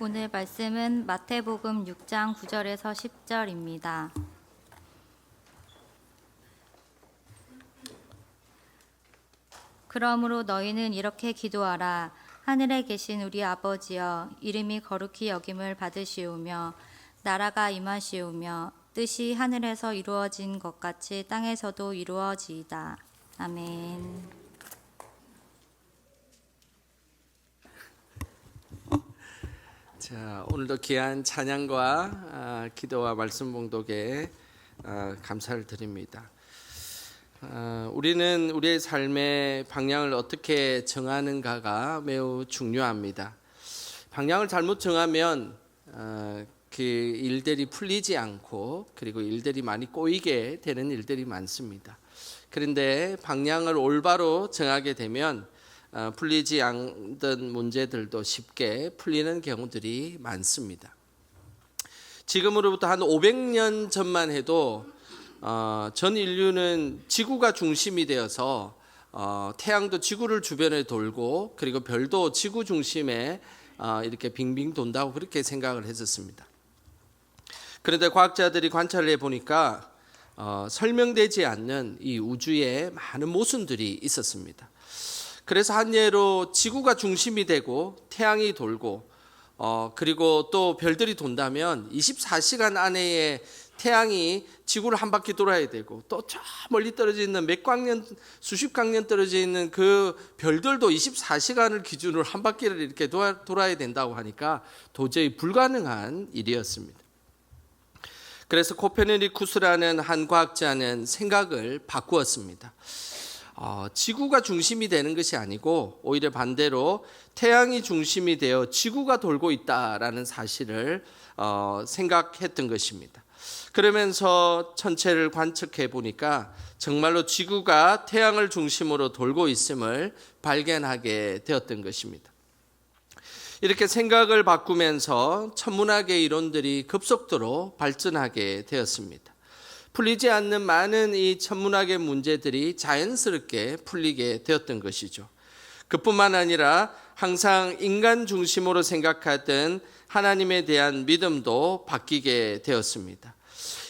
오늘 말씀은 마태복음 6장 9절에서 10절입니다. 그러므로 너희는 이렇게 기도하라. 하늘에 계신 우리 아버지여, 이름이 거룩히 여김을 받으시오며 나라가 임하시오며 뜻이 하늘에서 이루어진 것 같이 땅에서도 이루어지이다. 아멘. 자, 오늘도 귀한 찬양과 기도와 말씀 봉독에 감사를 드립니다. 우리는 우리의 삶의 방향을 어떻게 정하는가가 매우 중요합니다. 방향을 잘못 정하면 그 일들이 풀리지 않고 그리고 일들이 많이 꼬이게 되는 일들이 많습니다. 그런데 방향을 올바로 정하게 되면 풀리지 않던 문제들도 쉽게 풀리는 경우들이 많습니다. 지금으로부터 한 500년 전만 해도 전 인류는 지구가 중심이 되어서 태양도 지구를 주변에 돌고 그리고 별도 지구 중심에 이렇게 빙빙 돈다고 그렇게 생각을 했었습니다. 그런데 과학자들이 관찰을 해보니까 설명되지 않는 이 우주에 많은 모순들이 있었습니다. 그래서 한 예로 지구가 중심이 되고 태양이 돌고 그리고 또 별들이 돈다면 24시간 안에 태양이 지구를 한 바퀴 돌아야 되고 또 저 멀리 떨어져 있는 몇 광년 수십 광년 떨어져 있는 그 별들도 24시간을 기준으로 한 바퀴를 이렇게 돌아야 된다고 하니까 도저히 불가능한 일이었습니다. 그래서 코페르니쿠스라는 한 과학자는 생각을 바꾸었습니다. 지구가 중심이 되는 것이 아니고 오히려 반대로 태양이 중심이 되어 지구가 돌고 있다라는 사실을 생각했던 것입니다. 그러면서 천체를 관측해 보니까 정말로 지구가 태양을 중심으로 돌고 있음을 발견하게 되었던 것입니다. 이렇게 생각을 바꾸면서 천문학의 이론들이 급속도로 발전하게 되었습니다. 풀리지 않는 많은 이 천문학의 문제들이 자연스럽게 풀리게 되었던 것이죠. 그뿐만 아니라 항상 인간 중심으로 생각하던 하나님에 대한 믿음도 바뀌게 되었습니다.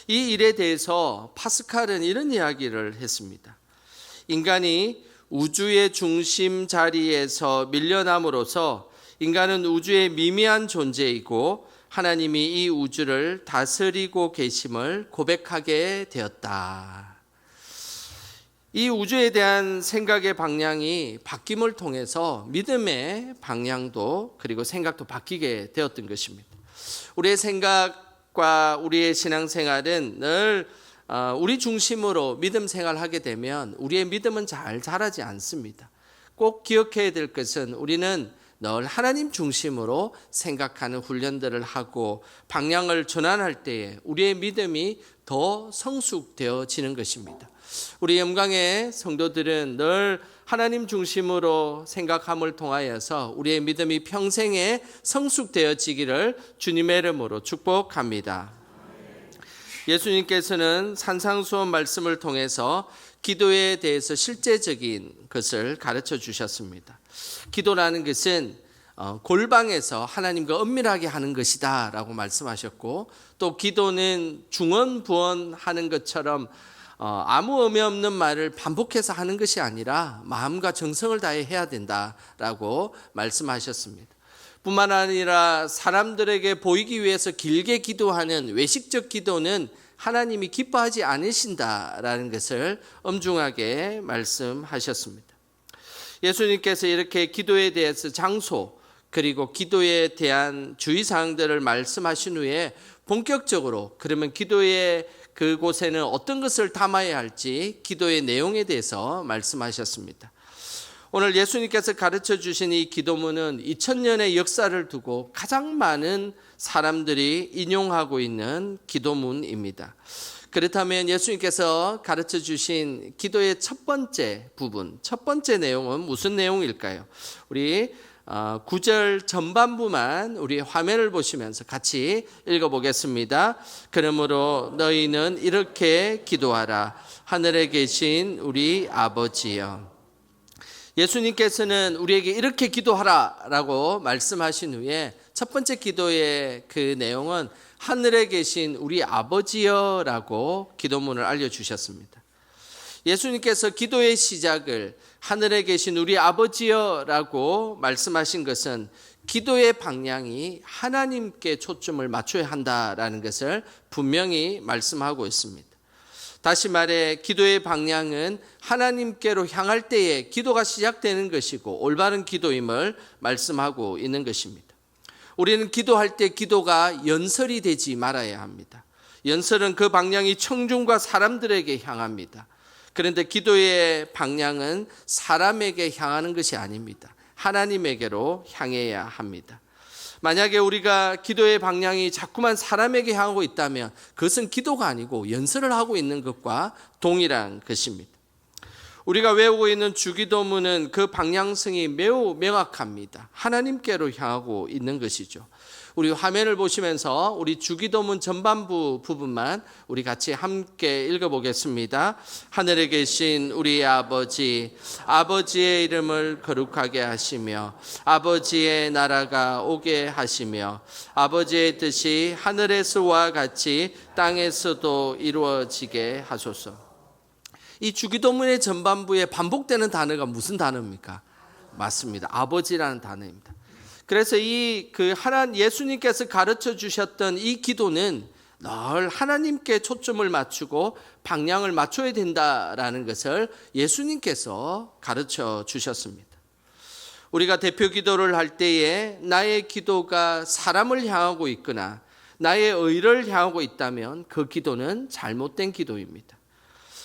이 일에 대해서 파스칼은 이런 이야기를 했습니다. 인간이 우주의 중심 자리에서 밀려남으로써 인간은 우주의 미미한 존재이고 하나님이 이 우주를 다스리고 계심을 고백하게 되었다. 이 우주에 대한 생각의 방향이 바뀜을 통해서 믿음의 방향도 그리고 생각도 바뀌게 되었던 것입니다. 우리의 생각과 우리의 신앙생활은 늘 우리 중심으로 믿음 생활하게 되면 우리의 믿음은 잘 자라지 않습니다. 꼭 기억해야 될 것은 우리는 늘 하나님 중심으로 생각하는 훈련들을 하고 방향을 전환할 때에 우리의 믿음이 더 성숙되어지는 것입니다. 우리 영광의 성도들은 늘 하나님 중심으로 생각함을 통하여서 우리의 믿음이 평생에 성숙되어지기를 주님의 이름으로 축복합니다. 예수님께서는 산상수훈 말씀을 통해서 기도에 대해서 실제적인 것을 가르쳐 주셨습니다. 기도라는 것은 골방에서 하나님과 은밀하게 하는 것이다 라고 말씀하셨고 또 기도는 중언부언하는 것처럼 아무 의미 없는 말을 반복해서 하는 것이 아니라 마음과 정성을 다해 해야 된다라고 말씀하셨습니다. 뿐만 아니라 사람들에게 보이기 위해서 길게 기도하는 외식적 기도는 하나님이 기뻐하지 않으신다라는 것을 엄중하게 말씀하셨습니다. 예수님께서 이렇게 기도에 대해서 장소 그리고 기도에 대한 주의사항들을 말씀하신 후에 본격적으로 그러면 기도의 그곳에는 어떤 것을 담아야 할지 기도의 내용에 대해서 말씀하셨습니다. 오늘 예수님께서 가르쳐 주신 이 기도문은 2000년의 역사를 두고 가장 많은 사람들이 인용하고 있는 기도문입니다. 그렇다면 예수님께서 가르쳐 주신 기도의 첫 번째 부분, 첫 번째 내용은 무슨 내용일까요? 우리 9절 전반부만 우리 화면을 보시면서 같이 읽어보겠습니다. 그러므로 너희는 이렇게 기도하라. 하늘에 계신 우리 아버지여. 예수님께서는 우리에게 이렇게 기도하라라고 말씀하신 후에 첫 번째 기도의 그 내용은 하늘에 계신 우리 아버지여라고 기도문을 알려주셨습니다. 예수님께서 기도의 시작을 하늘에 계신 우리 아버지여라고 말씀하신 것은 기도의 방향이 하나님께 초점을 맞춰야 한다라는 것을 분명히 말씀하고 있습니다. 다시 말해 기도의 방향은 하나님께로 향할 때에 기도가 시작되는 것이고 올바른 기도임을 말씀하고 있는 것입니다. 우리는 기도할 때 기도가 연설이 되지 말아야 합니다. 연설은 그 방향이 청중과 사람들에게 향합니다. 그런데 기도의 방향은 사람에게 향하는 것이 아닙니다. 하나님에게로 향해야 합니다. 만약에 우리가 기도의 방향이 자꾸만 사람에게 향하고 있다면 그것은 기도가 아니고 연설을 하고 있는 것과 동일한 것입니다. 우리가 외우고 있는 주기도문은 그 방향성이 매우 명확합니다. 하나님께로 향하고 있는 것이죠. 우리 화면을 보시면서 우리 주기도문 전반부 부분만 우리 같이 함께 읽어보겠습니다. 하늘에 계신 우리 아버지, 아버지의 이름을 거룩하게 하시며 아버지의 나라가 오게 하시며 아버지의 뜻이 하늘에서와 같이 땅에서도 이루어지게 하소서. 이 주기도문의 전반부에 반복되는 단어가 무슨 단어입니까? 맞습니다. 아버지라는 단어입니다. 그래서 예수님께서 가르쳐 주셨던 이 기도는 늘 하나님께 초점을 맞추고 방향을 맞춰야 된다라는 것을 예수님께서 가르쳐 주셨습니다. 우리가 대표 기도를 할 때에 나의 기도가 사람을 향하고 있거나 나의 의를 향하고 있다면 그 기도는 잘못된 기도입니다.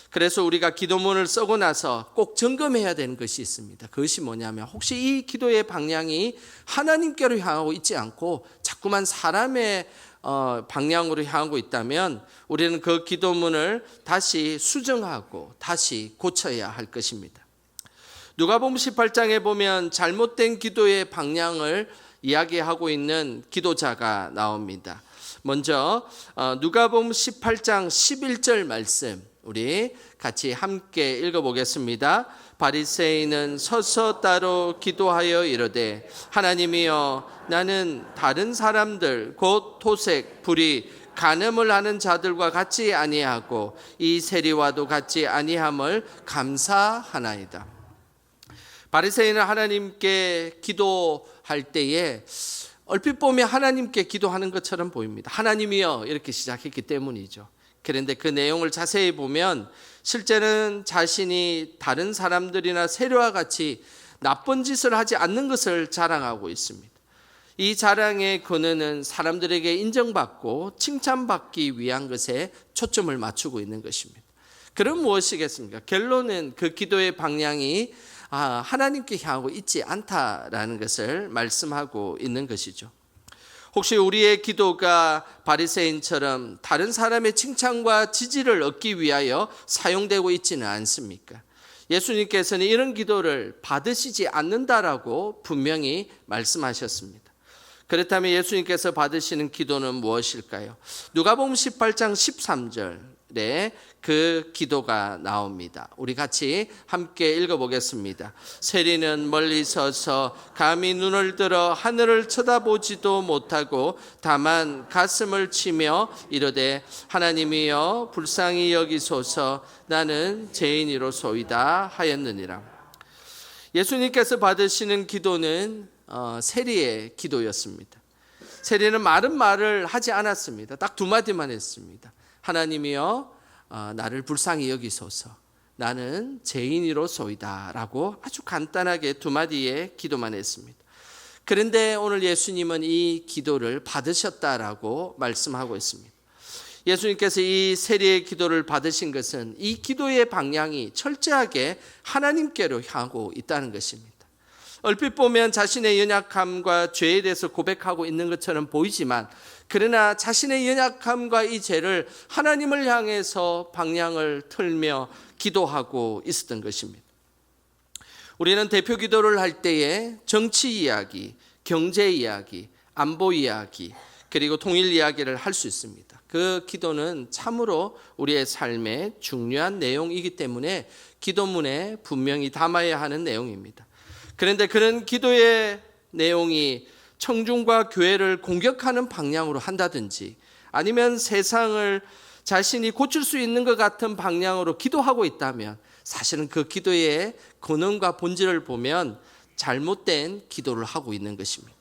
그래서 우리가 기도문을 쓰고 나서 꼭 점검해야 되는 것이 있습니다. 그것이 뭐냐면 혹시 이 기도의 방향이 하나님께로 향하고 있지 않고 자꾸만 사람의 방향으로 향하고 있다면 우리는 그 기도문을 다시 수정하고 다시 고쳐야 할 것입니다. 누가복음 18장에 보면 잘못된 기도의 방향을 이야기하고 있는 기도자가 나옵니다. 먼저 누가복음 18장 11절 말씀 우리 같이 함께 읽어보겠습니다. 바리새인은 서서 따로 기도하여 이르되 하나님이여 나는 다른 사람들 곧 토색, 불의, 간음을 하는 자들과 같이 아니하고 이 세리와도 같이 아니함을 감사하나이다. 바리새인은 하나님께 기도할 때에 얼핏 보면 하나님께 기도하는 것처럼 보입니다. 하나님이여 이렇게 시작했기 때문이죠. 그런데 그 내용을 자세히 보면 실제는 자신이 다른 사람들이나 세리와 같이 나쁜 짓을 하지 않는 것을 자랑하고 있습니다. 이 자랑의 근원은 사람들에게 인정받고 칭찬받기 위한 것에 초점을 맞추고 있는 것입니다. 그럼 무엇이겠습니까? 결론은 그 기도의 방향이 하나님께 향하고 있지 않다라는 것을 말씀하고 있는 것이죠. 혹시 우리의 기도가 바리새인처럼 다른 사람의 칭찬과 지지를 얻기 위하여 사용되고 있지는 않습니까? 예수님께서는 이런 기도를 받으시지 않는다라고 분명히 말씀하셨습니다. 그렇다면 예수님께서 받으시는 기도는 무엇일까요? 누가복음 18장 13절에 그 기도가 나옵니다. 우리 같이 함께 읽어보겠습니다. 세리는 멀리 서서 감히 눈을 들어 하늘을 쳐다보지도 못하고 다만 가슴을 치며 이르되 하나님이여 불쌍히 여기소서 나는 죄인이로소이다 하였느니라. 예수님께서 받으시는 기도는 세리의 기도였습니다. 세리는 많은 말을 하지 않았습니다. 딱 두 마디만 했습니다. 하나님이여 나를 불쌍히 여기소서 나는 죄인이로소이다 라고 아주 간단하게 두 마디의 기도만 했습니다. 그런데 오늘 예수님은 이 기도를 받으셨다라고 말씀하고 있습니다. 예수님께서 이 세리의 기도를 받으신 것은 이 기도의 방향이 철저하게 하나님께로 향하고 있다는 것입니다. 얼핏 보면 자신의 연약함과 죄에 대해서 고백하고 있는 것처럼 보이지만 그러나 자신의 연약함과 이 죄를 하나님을 향해서 방향을 틀며 기도하고 있었던 것입니다. 우리는 대표 기도를 할 때에 정치 이야기, 경제 이야기, 안보 이야기, 그리고 통일 이야기를 할 수 있습니다. 그 기도는 참으로 우리의 삶의 중요한 내용이기 때문에 기도문에 분명히 담아야 하는 내용입니다. 그런데 그런 기도의 내용이 청중과 교회를 공격하는 방향으로 한다든지 아니면 세상을 자신이 고칠 수 있는 것 같은 방향으로 기도하고 있다면 사실은 그 기도의 근원과 본질을 보면 잘못된 기도를 하고 있는 것입니다.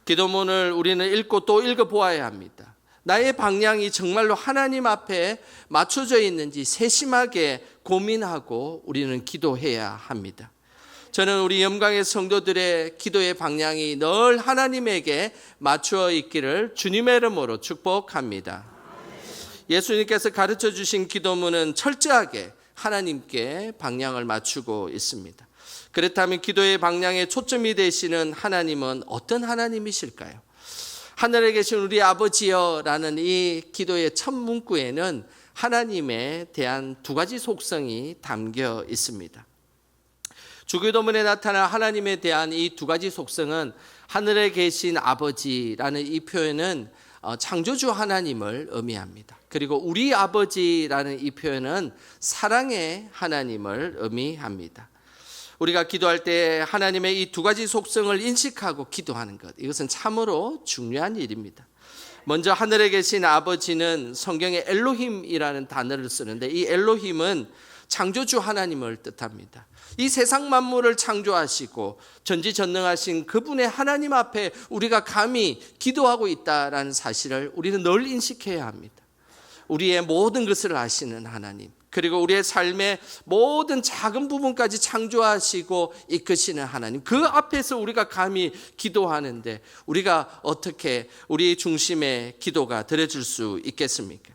기도문을 우리는 읽고 또 읽어보아야 합니다. 나의 방향이 정말로 하나님 앞에 맞춰져 있는지 세심하게 고민하고 우리는 기도해야 합니다. 저는 우리 영광의 성도들의 기도의 방향이 늘 하나님에게 맞추어 있기를 주님의 이름으로 축복합니다. 예수님께서 가르쳐 주신 기도문은 철저하게 하나님께 방향을 맞추고 있습니다. 그렇다면 기도의 방향에 초점이 되시는 하나님은 어떤 하나님이실까요? 하늘에 계신 우리 아버지여라는 이 기도의 첫 문구에는 하나님에 대한 두 가지 속성이 담겨 있습니다. 주기도문에 나타난 하나님에 대한 이 두 가지 속성은 하늘에 계신 아버지라는 이 표현은 창조주 하나님을 의미합니다. 그리고 우리 아버지라는 이 표현은 사랑의 하나님을 의미합니다. 우리가 기도할 때 하나님의 이 두 가지 속성을 인식하고 기도하는 것, 이것은 참으로 중요한 일입니다. 먼저 하늘에 계신 아버지는 성경에 엘로힘이라는 단어를 쓰는데 이 엘로힘은 창조주 하나님을 뜻합니다. 이 세상 만물을 창조하시고 전지전능하신 그분의 하나님 앞에 우리가 감히 기도하고 있다라는 사실을 우리는 늘 인식해야 합니다. 우리의 모든 것을 아시는 하나님, 그리고 우리의 삶의 모든 작은 부분까지 창조하시고 이끄시는 하나님, 그 앞에서 우리가 감히 기도하는데 우리가 어떻게 우리 중심의 기도가 드려질 수 있겠습니까?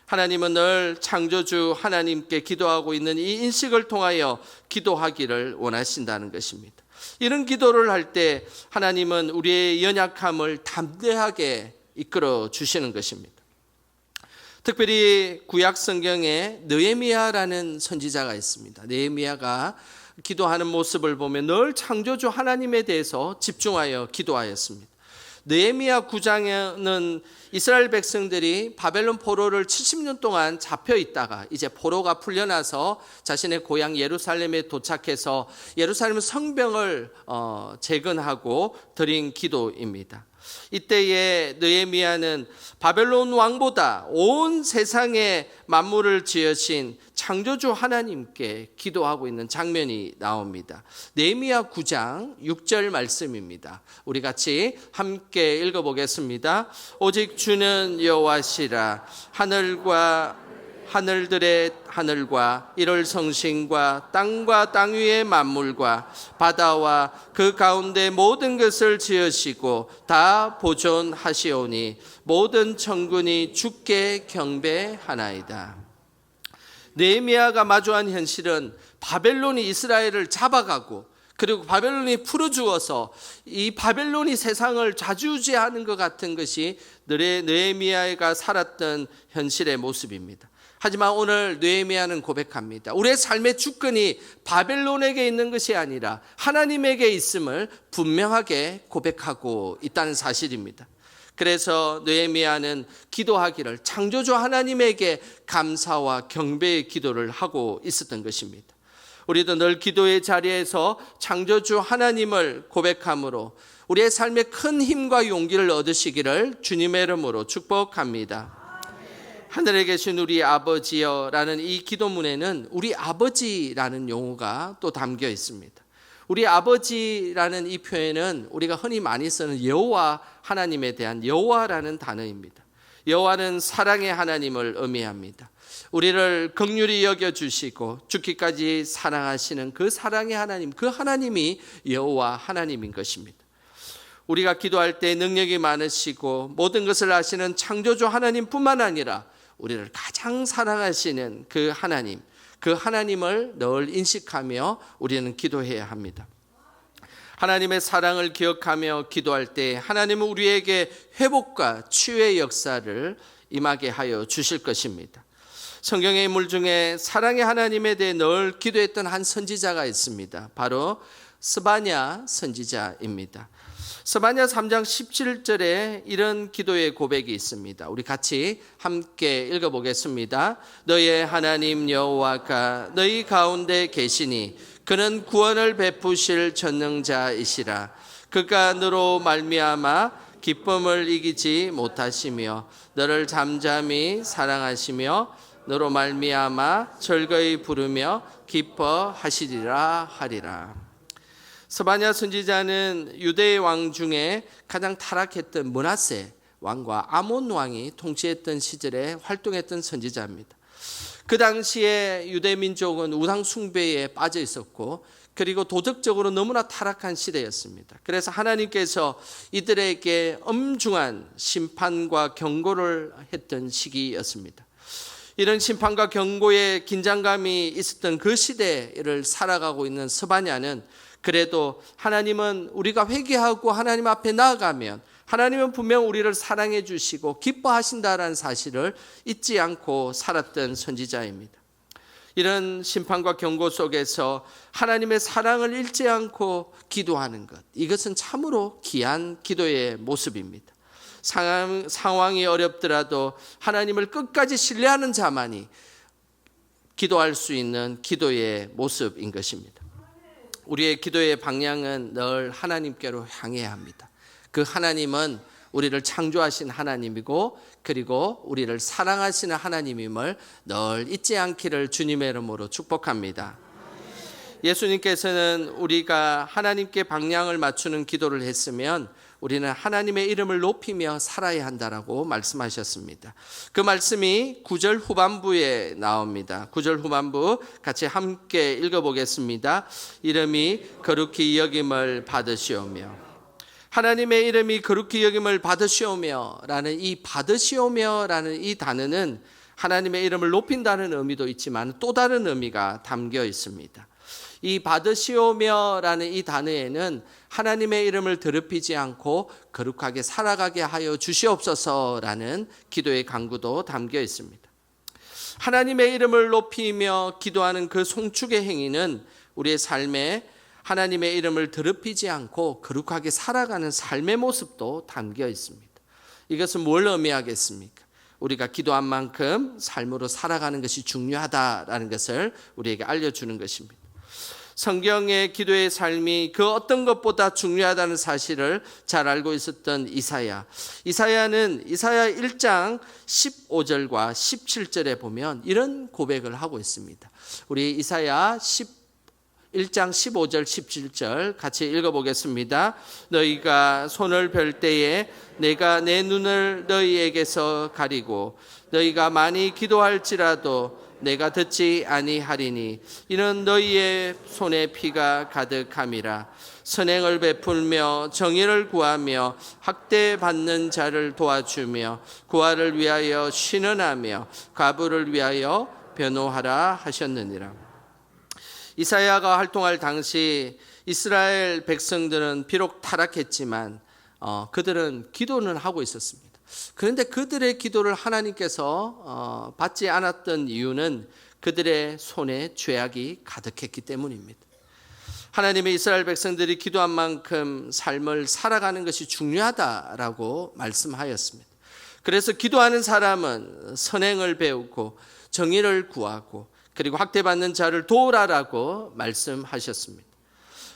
하나님은 늘 창조주 하나님께 기도하고 있는 이 인식을 통하여 기도하기를 원하신다는 것입니다. 이런 기도를 할 때 하나님은 우리의 연약함을 담대하게 이끌어 주시는 것입니다. 특별히 구약 성경에 느헤미야라는 선지자가 있습니다. 느헤미야가 기도하는 모습을 보면 늘 창조주 하나님에 대해서 집중하여 기도하였습니다. 느헤미야 9장에는 이스라엘 백성들이 바벨론 포로를 70년 동안 잡혀 있다가 이제 포로가 풀려나서 자신의 고향 예루살렘에 도착해서 예루살렘 성벽을 재건하고 드린 기도입니다. 이때에 느헤미야는 바벨론 왕보다 온 세상의 만물을 지으신 창조주 하나님께 기도하고 있는 장면이 나옵니다. 느헤미야 9장 6절 말씀입니다. 우리 같이 함께 읽어보겠습니다. 오직 주는 여호와시라. 하늘들의 하늘과 이를 성신과 땅과 땅 위의 만물과 바다와 그 가운데 모든 것을 지으시고 다 보존하시오니 모든 천군이 주께 경배하나이다. 느헤미야가 마주한 현실은 바벨론이 이스라엘을 잡아가고 그리고 바벨론이 풀어주어서 이 바벨론이 세상을 좌지우지하는 것 같은 것이 느헤미야가 살았던 현실의 모습입니다. 하지만 오늘 느헤미야는 고백합니다. 우리의 삶의 주권이 바벨론에게 있는 것이 아니라 하나님에게 있음을 분명하게 고백하고 있다는 사실입니다. 그래서 느헤미야는 기도하기를 창조주 하나님에게 감사와 경배의 기도를 하고 있었던 것입니다. 우리도 늘 기도의 자리에서 창조주 하나님을 고백함으로 우리의 삶에 큰 힘과 용기를 얻으시기를 주님의 이름으로 축복합니다. 하늘에 계신 우리 아버지여라는 이 기도문에는 우리 아버지라는 용어가 또 담겨 있습니다. 우리 아버지라는 이 표현은 우리가 흔히 많이 쓰는 여호와 하나님에 대한 여호와라는 단어입니다. 여호와는 사랑의 하나님을 의미합니다. 우리를 긍휼히 여겨주시고 죽기까지 사랑하시는 그 사랑의 하나님, 그 하나님이 여호와 하나님인 것입니다. 우리가 기도할 때 능력이 많으시고 모든 것을 아시는 창조주 하나님뿐만 아니라 우리를 가장 사랑하시는 그 하나님, 그 하나님을 늘 인식하며 우리는 기도해야 합니다. 하나님의 사랑을 기억하며 기도할 때 하나님은 우리에게 회복과 치유의 역사를 임하게 하여 주실 것입니다. 성경의 인물 중에 사랑의 하나님에 대해 늘 기도했던 한 선지자가 있습니다. 바로 스바냐 선지자입니다. 스바냐 3장 17절에 이런 기도의 고백이 있습니다. 우리 같이 함께 읽어보겠습니다. 너의 하나님 여호와가 너희 가운데 계시니 그는 구원을 베푸실 전능자이시라. 그가 너로 말미암아 기쁨을 이기지 못하시며 너를 잠잠히 사랑하시며 너로 말미암아 즐거이 부르며 기뻐하시리라 하리라. 스바냐 선지자는 유대의 왕 중에 가장 타락했던 므낫세 왕과 아몬 왕이 통치했던 시절에 활동했던 선지자입니다. 그 당시에 유대 민족은 우상 숭배에 빠져 있었고 그리고 도덕적으로 너무나 타락한 시대였습니다. 그래서 하나님께서 이들에게 엄중한 심판과 경고를 했던 시기였습니다. 이런 심판과 경고의 긴장감이 있었던 그 시대를 살아가고 있는 스바냐는 그래도 하나님은 우리가 회개하고 하나님 앞에 나아가면 하나님은 분명 우리를 사랑해 주시고 기뻐하신다라는 사실을 잊지 않고 살았던 선지자입니다. 이런 심판과 경고 속에서 하나님의 사랑을 잃지 않고 기도하는 것, 이것은 참으로 귀한 기도의 모습입니다. 상황이 어렵더라도 하나님을 끝까지 신뢰하는 자만이 기도할 수 있는 기도의 모습인 것입니다. 우리의 기도의 방향은 늘 하나님께로 향해야 합니다. 그 하나님은 우리를 창조하신 하나님이고 그리고 우리를 사랑하시는 하나님임을 늘 잊지 않기를 주님의 이름으로 축복합니다. 예수님께서는 우리가 하나님께 방향을 맞추는 기도를 했으면 우리는 하나님의 이름을 높이며 살아야 한다라고 말씀하셨습니다. 그 말씀이 9절 후반부에 나옵니다. 9절 후반부 같이 함께 읽어보겠습니다. 이름이 거룩히 여김을 받으시오며, 하나님의 이름이 거룩히 여김을 받으시오며 라는 이 받으시오며 라는 이 단어는 하나님의 이름을 높인다는 의미도 있지만 또 다른 의미가 담겨 있습니다. 이 받으시오며 라는 이 단어에는 하나님의 이름을 더럽히지 않고 거룩하게 살아가게 하여 주시옵소서 라는 기도의 간구도 담겨 있습니다. 하나님의 이름을 높이며 기도하는 그 송축의 행위는 우리의 삶에 하나님의 이름을 더럽히지 않고 거룩하게 살아가는 삶의 모습도 담겨 있습니다. 이것은 뭘 의미하겠습니까? 우리가 기도한 만큼 삶으로 살아가는 것이 중요하다라는 것을 우리에게 알려주는 것입니다. 성경의 기도의 삶이 그 어떤 것보다 중요하다는 사실을 잘 알고 있었던 이사야는 이사야 1장 15절과 17절에 보면 이런 고백을 하고 있습니다. 우리 이사야 1장 15절 17절 같이 읽어보겠습니다. 너희가 손을 별 때에 내가 내 눈을 너희에게서 가리고 너희가 많이 기도할지라도 내가 듣지 아니하리니 이는 너희의 손에 피가 가득함이라. 선행을 베풀며 정의를 구하며 학대받는 자를 도와주며 구하를 위하여 신원하며 과부를 위하여 변호하라 하셨느니라. 이사야가 활동할 당시 이스라엘 백성들은 비록 타락했지만 그들은 기도는 하고 있었습니다. 그런데 그들의 기도를 하나님께서 받지 않았던 이유는 그들의 손에 죄악이 가득했기 때문입니다. 하나님의 이스라엘 백성들이 기도한 만큼 삶을 살아가는 것이 중요하다라고 말씀하였습니다. 그래서 기도하는 사람은 선행을 배우고 정의를 구하고 그리고 학대받는 자를 도우라라고 말씀하셨습니다.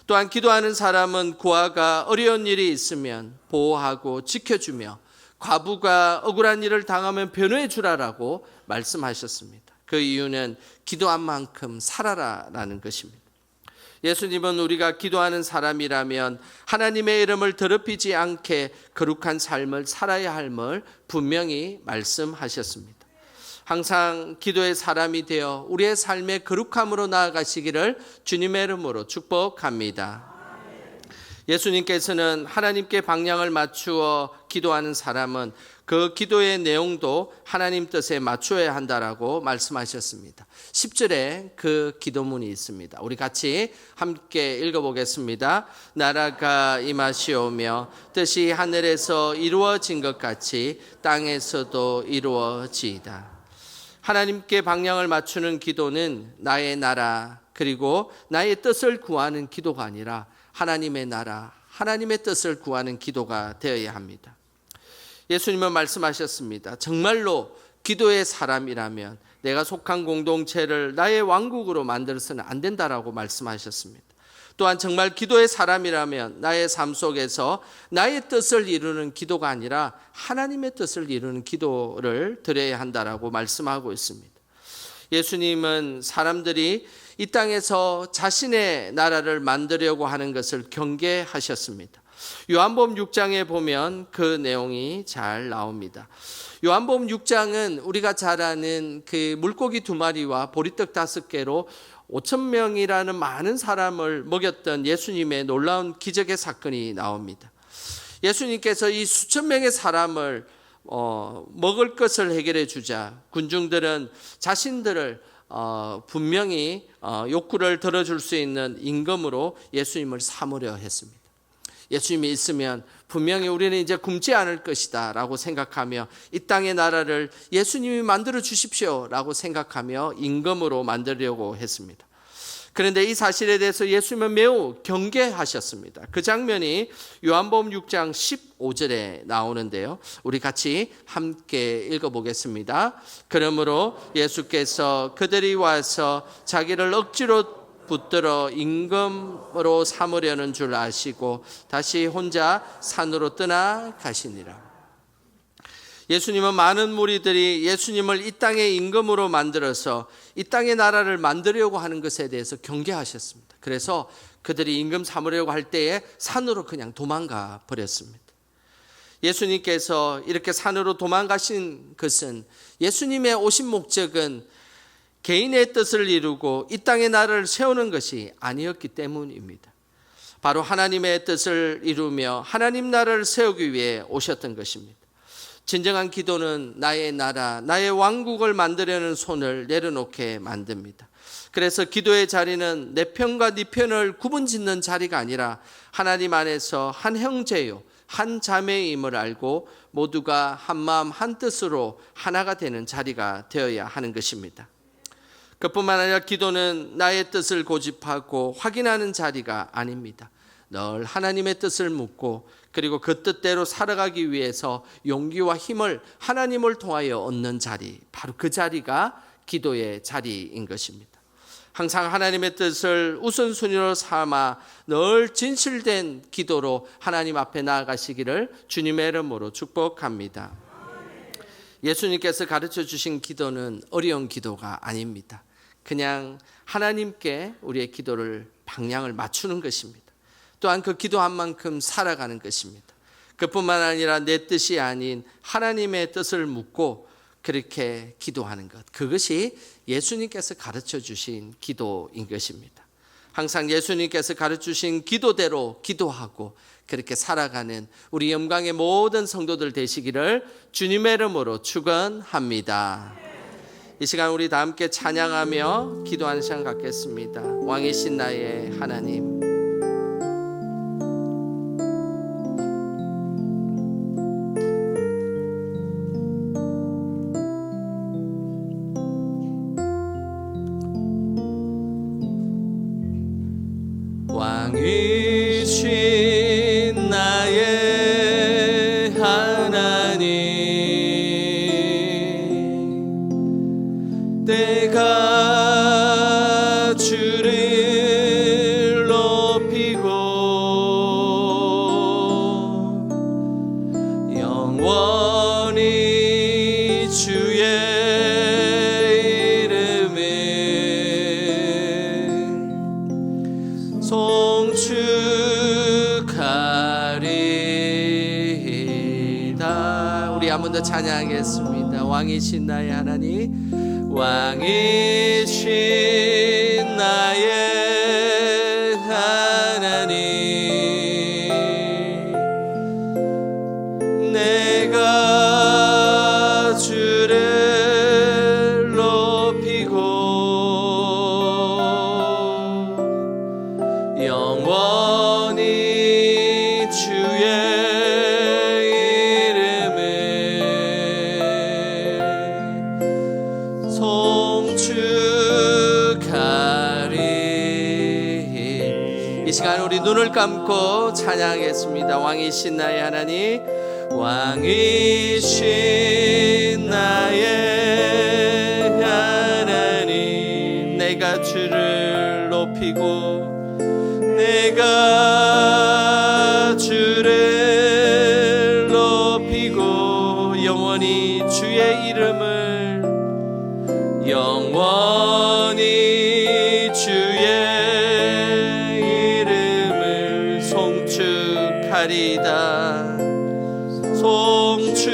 또한 기도하는 사람은 고아가 어려운 일이 있으면 보호하고 지켜주며 과부가 억울한 일을 당하면 변호해 주라라고 말씀하셨습니다. 그 이유는 기도한 만큼 살아라라는 것입니다. 예수님은 우리가 기도하는 사람이라면 하나님의 이름을 더럽히지 않게 거룩한 삶을 살아야 함을 분명히 말씀하셨습니다. 항상 기도의 사람이 되어 우리의 삶의 거룩함으로 나아가시기를 주님의 이름으로 축복합니다. 예수님께서는 하나님께 방향을 맞추어 기도하는 사람은 그 기도의 내용도 하나님 뜻에 맞추어야 한다라고 말씀하셨습니다. 10절에 그 기도문이 있습니다. 우리 같이 함께 읽어보겠습니다. 나라가 임하시오며 뜻이 하늘에서 이루어진 것 같이 땅에서도 이루어지이다. 하나님께 방향을 맞추는 기도는 나의 나라 그리고 나의 뜻을 구하는 기도가 아니라 하나님의 나라, 하나님의 뜻을 구하는 기도가 되어야 합니다. 예수님은 말씀하셨습니다. 정말로 기도의 사람이라면 내가 속한 공동체를 나의 왕국으로 만들어서는 안 된다라고 말씀하셨습니다. 또한 정말 기도의 사람이라면 나의 삶 속에서 나의 뜻을 이루는 기도가 아니라 하나님의 뜻을 이루는 기도를 드려야 한다라고 말씀하고 있습니다. 예수님은 사람들이 이 땅에서 자신의 나라를 만들려고 하는 것을 경계하셨습니다. 요한복음 6장에 보면 그 내용이 잘 나옵니다. 요한복음 6장은 우리가 잘 아는 그 물고기 2마리와 보리떡 5개로 5,000명이라는 많은 사람을 먹였던 예수님의 놀라운 기적의 사건이 나옵니다. 예수님께서 이 수천 명의 사람을 먹을 것을 해결해 주자 군중들은 자신들을 분명히 욕구를 들어줄 수 있는 임금으로 예수님을 삼으려 했습니다. 예수님이 있으면 분명히 우리는 이제 굶지 않을 것이다 라고 생각하며 이 땅의 나라를 예수님이 만들어 주십시오 라고 생각하며 임금으로 만들려고 했습니다. 그런데 이 사실에 대해서 예수님은 매우 경계하셨습니다. 그 장면이 요한복음 6장 15절에 나오는데요. 우리 같이 함께 읽어보겠습니다. 그러므로 예수께서 그들이 와서 자기를 억지로 붙들어 임금으로 삼으려는 줄 아시고 다시 혼자 산으로 떠나 가시니라. 예수님은 많은 무리들이 예수님을 이 땅의 임금으로 만들어서 이 땅의 나라를 만들려고 하는 것에 대해서 경계하셨습니다. 그래서 그들이 임금 삼으려고 할 때에 산으로 그냥 도망가 버렸습니다. 예수님께서 이렇게 산으로 도망가신 것은 예수님의 오신 목적은 개인의 뜻을 이루고 이 땅의 나라를 세우는 것이 아니었기 때문입니다. 바로 하나님의 뜻을 이루며 하나님 나라를 세우기 위해 오셨던 것입니다. 진정한 기도는 나의 나라, 나의 왕국을 만들려는 손을 내려놓게 만듭니다. 그래서 기도의 자리는 내 편과 네 편을 구분짓는 자리가 아니라 하나님 안에서 한 형제요, 한 자매임을 알고 모두가 한 마음 한 뜻으로 하나가 되는 자리가 되어야 하는 것입니다. 그뿐만 아니라 기도는 나의 뜻을 고집하고 확인하는 자리가 아닙니다. 늘 하나님의 뜻을 묻고 그리고 그 뜻대로 살아가기 위해서 용기와 힘을 하나님을 통하여 얻는 자리, 바로 그 자리가 기도의 자리인 것입니다. 항상 하나님의 뜻을 우선순위로 삼아 늘 진실된 기도로 하나님 앞에 나아가시기를 주님의 이름으로 축복합니다. 예수님께서 가르쳐 주신 기도는 어려운 기도가 아닙니다. 그냥 하나님께 우리의 기도를 방향을 맞추는 것입니다. 또한 그 기도한 만큼 살아가는 것입니다. 그뿐만 아니라 내 뜻이 아닌 하나님의 뜻을 묻고 그렇게 기도하는 것, 그것이 예수님께서 가르쳐 주신 기도인 것입니다. 항상 예수님께서 가르쳐 주신 기도대로 기도하고 그렇게 살아가는 우리 영광의 모든 성도들 되시기를 주님의 이름으로 축원합니다. 이 시간 우리 다 함께 찬양하며 기도하는 시간 갖겠습니다. 왕이신 나의 하나님, 왕이신 나의 하나님, 내가 주를 높이고 영원히 주의 이름을 송축하리다. 우리 한 번 더 찬양하겠습니다. 왕이신 나의 하나님, 왕이신 나의 하나님, 내가 주를 높이고 영원히 주의 이 시간 우리 눈을 감고 찬양하겠습니다. 왕이신 나의 하나님, 왕이신 나의 하나님, 내가 주를 높이고 내가 주를 높이고 영원히 주의 이름을 영원히 주의 이름을 송축하리다 송축하리이다.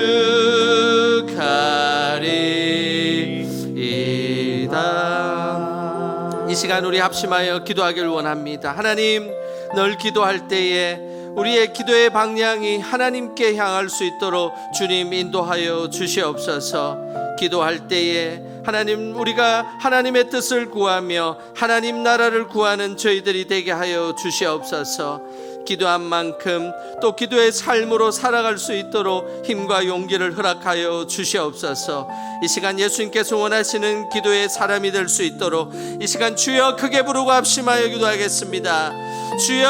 이 시간 우리 합심하여 기도하길 원합니다. 하나님, 늘 기도할 때에 우리의 기도의 방향이 하나님께 향할 수 있도록 주님 인도하여 주시옵소서. 기도할 때에 하나님, 우리가 하나님의 뜻을 구하며 하나님 나라를 구하는 저희들이 되게 하여 주시옵소서. 기도한 만큼 또 기도의 삶으로 살아갈 수 있도록 힘과 용기를 허락하여 주시옵소서. 이 시간 예수님께서 원하시는 기도의 사람이 될 수 있도록 이 시간 주여 크게 부르고 합심하여 기도하겠습니다. 주여,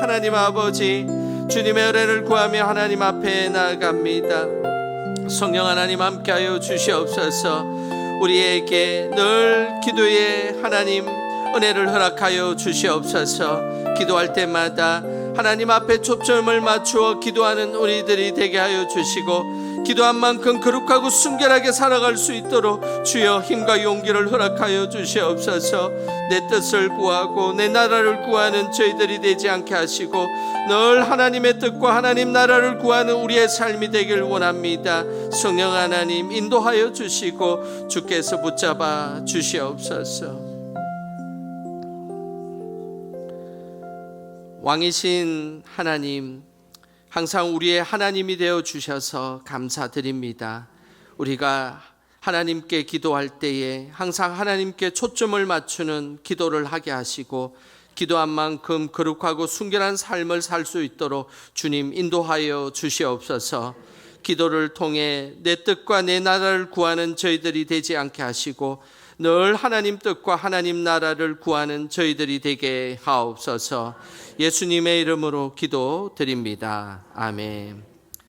하나님 아버지, 주님의 은혜를 구하며 하나님 앞에 나아갑니다. 성령 하나님 함께하여 주시옵소서. 우리에게 늘 기도의 하나님 은혜를 허락하여 주시옵소서. 기도할 때마다 하나님 앞에 초점을 맞추어 기도하는 우리들이 되게 하여 주시고 기도한 만큼 거룩하고 순결하게 살아갈 수 있도록 주여 힘과 용기를 허락하여 주시옵소서. 내 뜻을 구하고 내 나라를 구하는 저희들이 되지 않게 하시고 늘 하나님의 뜻과 하나님 나라를 구하는 우리의 삶이 되길 원합니다. 성령 하나님 인도하여 주시고 주께서 붙잡아 주시옵소서. 왕이신 하나님, 항상 우리의 하나님이 되어 주셔서 감사드립니다. 우리가 하나님께 기도할 때에 항상 하나님께 초점을 맞추는 기도를 하게 하시고 기도한 만큼 거룩하고 순결한 삶을 살 수 있도록 주님 인도하여 주시옵소서. 기도를 통해 내 뜻과 내 나라를 구하는 저희들이 되지 않게 하시고 늘 하나님 뜻과 하나님 나라를 구하는 저희들이 되게 하옵소서. 예수님의 이름으로 기도드립니다. 아멘.